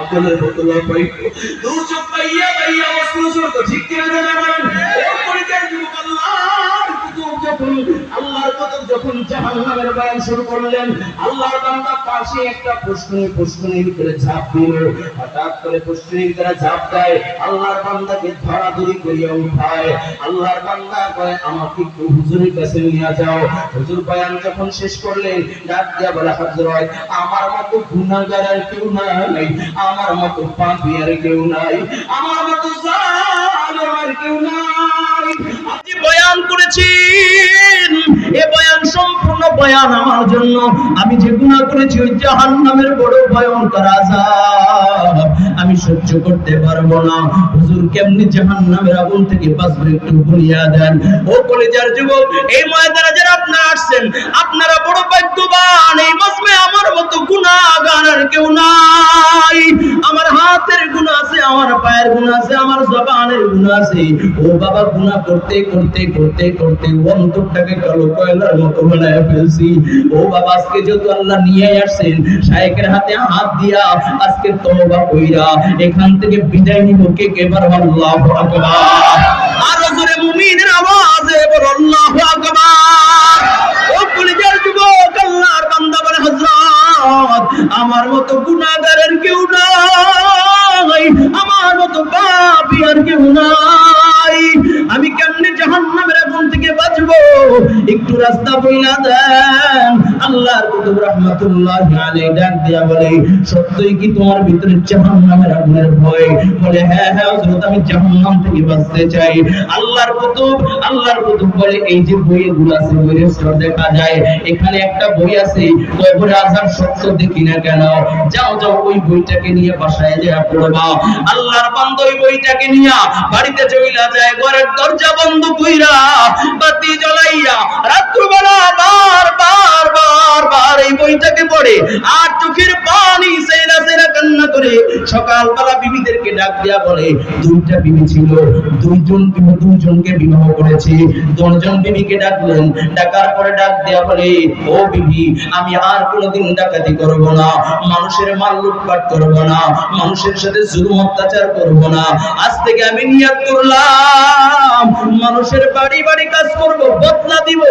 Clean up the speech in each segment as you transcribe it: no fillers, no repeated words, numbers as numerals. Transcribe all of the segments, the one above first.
পাগলের মতো লাফাইতো, দু চোখ পাইয়া পাইয়া অস্ত্র চলতো, ঠিক কিনা জানেন? এরপরে যে যুবক আল্লাহর কুতুব যখন জাহান্নামের বয়ান শুরু করলেন, আল্লাহর বান্দা পাশে একটা পুষ্করিণীর ভিতরে ঝাঁপ দিল। হঠাৎ করে পুষ্করিণীর ভিতরে ঝাঁপ দেয়, আল্লাহর বান্দাকে ধরাধরি করিয়া উঠায়। আল্লাহর বান্দা কয়, আমাকে একটু হুজুরের কাছে নিয়ে যাও। হুজুর বয়ান যখন শেষ করলেন, ডাক দিয়া বলে, হযরত, আমার মতো গুনাহগার আর কেউ নাই, আমার মতো পাপী আর কেউ নাই, আমার মতো জালেম আর কেউ নাই। আপনি বয়ান করেছেন, এই বয়ান সম্পূর্ণ বয়ান আমার জন্য। আমি যে গুনাহ করেছি ওই জাহান্নামের বড় ভয়ঙ্কর আযাব আমি সহ্য করতে পারবো না। হুজুর কেমনি জাহান্নামের আগুন থেকে বাঁচবে একটু বলিয়া দেন। ও কলেজার যুবক, এই ময়দানে যারা আপনারা আসছেন, আপনারা বড় ভাগ্যবান। এই মজমে আমার মতো গুনাহগার আর কেউ নাই। আমার হাতের গুনাহ আছে, আমার পায়ের গুনাহ আছে, আমার জবানের গুনাহ আছে। ও বাবা, গুনাহ করতে করতে করতে করতে অন্তরটাকে কালো কয়লার মতো বানায় ফেলছি। ও বাবা, আজকে যেহেতু আল্লাহ নিয়ে আসছেন, শায়েখের হাতে হাত দিয়া আজকে তওবা কইরা এখান থেকে বিদায় নিব। কে কে বার আল্লাহু আকবার। আর জোরে মুমিনের আওয়াজে বল আল্লাহু আকবার। ও কলিজার যুবক, আল্লাহর বান্দা বলে, হযরত আমার মতো গুনাহগারের কেউ নাই, আমার মতো পাপী আর কেউ নাই। আমি কেমনে জাহান্নামের আগুন থেকে বাঁচবো? একটু রাস্তা বইলা দেন। আল্লাহর কুতুব রাহমাতুল্লাহি আলাইহি ডাক দিয়া বলে, সত্যই কি তোমার ভিতরে জাহান্নামের আগুনের ভয়? বলে, হ্যাঁ হ্যাঁ হযরত, আমি জাহান্নাম থেকে বাঁচতে চাই। আল্লাহর কুতুব বলে, এই যে বইগুলো আছে, বইয়ের স্তর দেখা যায়, এখানে একটা বই আছে, ওই বইয়ের আযাব সত্য দেখি না কেন? যাও যাও, ওই বইটাকে নিয়ে বাসায় যা পড়বা। আল্লাহর বান্দা ওই বইটাকে নিয়ে বাড়িতে চইলা যায়, ঘরের দরজা বন্ধ কইরা বাতি জ্বালাইয়া রাত্রিবেলা বার এই বইটাকে পড়ে আর চোখের পানি সেরা সেরা কান্না করে সকালবেলা বিবিদেরকে ডাক দিয়া বলে, দুইটা বিবি ছিল, দুইজনকে বিবাহ করেছে। দুজন বিবিকে ডাকলেন, ডাকার পরে ডাক দিয়া বলে, ও বিবি, আমি আর কোনোদিন ডাকাতি করব না, মানুষের মাল লুটপাট করব না, মানুষের সাথে জুলুম অত্যাচার করব না। আজ থেকে আমি নিয়ত করলাম, মানুষের বাড়ি বাড়ি কাজ করব, বদলা দিব,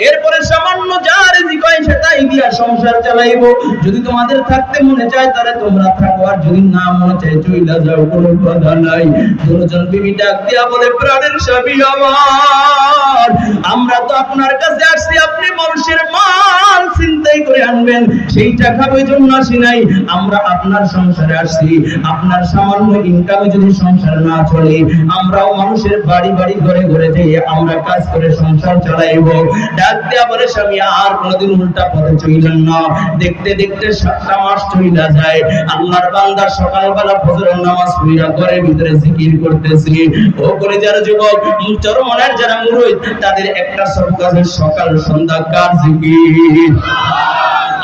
এরপরে সামান্য যা রিজিক হয় সেটাই দিয়া সংসার চালাইবো। যদি তোমাদের থাকতে মনে চায় তাহলে তোমরা থাকো, আর যদি না মনে চায় চইলা যাও, কোনো বাধা নাই। দুজন বিবি ডাক দিয়া বলে, প্রাণের স্বামী আমার, আমরা তো আপনার কাছে আসছি, আপনি মানুষের মাল চিন্তাই করে আনবেন, সেই টাকা ওই জন্য আসি নাই। আমরা আপনার সংসারে আসছি, আপনার সামান্য ইনকামে যদি সংসার না চলে, আমরাও মানুষের বাড়ি বাড়ি ঘরে ঘরে যেয়ে আমরা কাজ করে সংসার চালাইবো। ডাক দেয়া বলে, স্বামী আর কোনোদিন উল্টা পথে চইলেন না। দেখতে দেখতে 7টা মাস চইলা যায়। আল্লাহর বান্দা সকালবেলা ফজরের নামাজ পড়িয়া ঘরের ভিতরে জিকির করতেছে। ও করে যারা যুবক, চরমনের যারা মুরিদ, তাদের একটা সব কাজের সকাল সন্ধ্যা কার জিকির।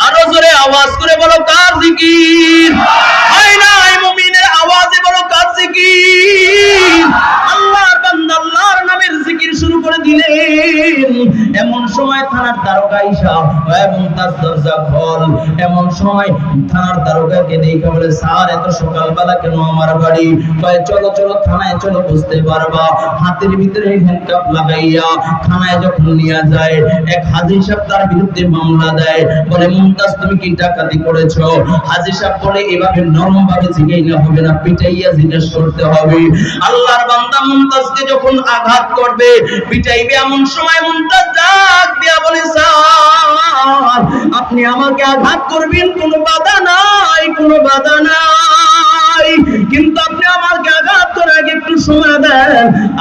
আরো জোরে আওয়াজ করে বলো, কার জিকির? হয় না মুমিনের আওয়াজে বলো, কার জিকির? আল্লাহর বান্দা আল্লাহর নামের জিকির শুরু করে দিলেন। এমন সময় থানার দারোগা আইসা এবং তার দরজা খোল। এমন সময় থানার দারোগাকে দেখে বলে, স্যার এত সকালবেলা কেন আমার বাড়ি? কয়, চলো চলো থানায় চলো, বুঝতে পারবা। হাতের ভিতরে হ্যান্ডকাপ লাগাইয়া থানায় যখন নিয়ে যায়, এক হাজী সাহেব তার বিরুদ্ধে মামলা দেয়। বলে, মুমতাজ তুমি কি ডাকাতি করেছো? হাজী সাহেব বলে, এভাবে নরম ভাবে জিজ্ঞাসা হবে না, পিটাইয়া জিজ্ঞেস করতে হবে। আল্লাহর বান্দা মুমতাজকে যখন আঘাত করবে, পিটাইবে, এমন সময় মুমতাজ ডাক দিয়া বলে, স্যার আপনি আমাকে আঘাত করবেন, কোনো বাধা নাই, কোনো বাধা নাই, কিন্তু আপনি আমাকে আঘাত করার আগে একটু সময় দেন,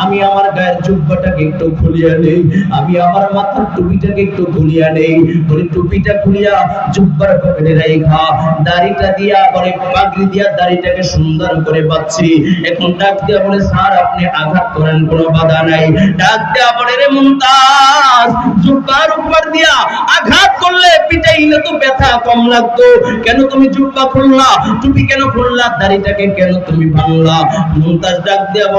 আমি আমার গায়ের জুব্বাটাকে একটু খুলিয়া নেই, আমি আমার মাথার টুপিটাকে একটু খুলিয়া নেই। বলে, টুপিটা খুলিয়া জুব্বার পকেটে রাইখা দাড়িটা দিয়া, বলে পাগড়ি দিয়া দাড়িটাকে সুন্দর করে বাঁধছি। এখন ডাক দিয়া বলে, স্যার আপনি আঘাত করেন, কোনো বাধা নাই। ডাক দিয়া বলে, রে মুমতাজ, জুব্বার উপর দিয়া আঘাত করলে, পিটাইলে তো ব্যথা কম লাগতো, কেন তুমি জুব্বা খুললা, টুপি কেন খুললা, দাড়িটাকে কেন তুমি ভাঙলা? মুমতাজ ডাক দিয়া বলে,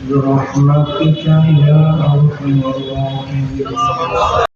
برحمتك يا أرحم الراحمين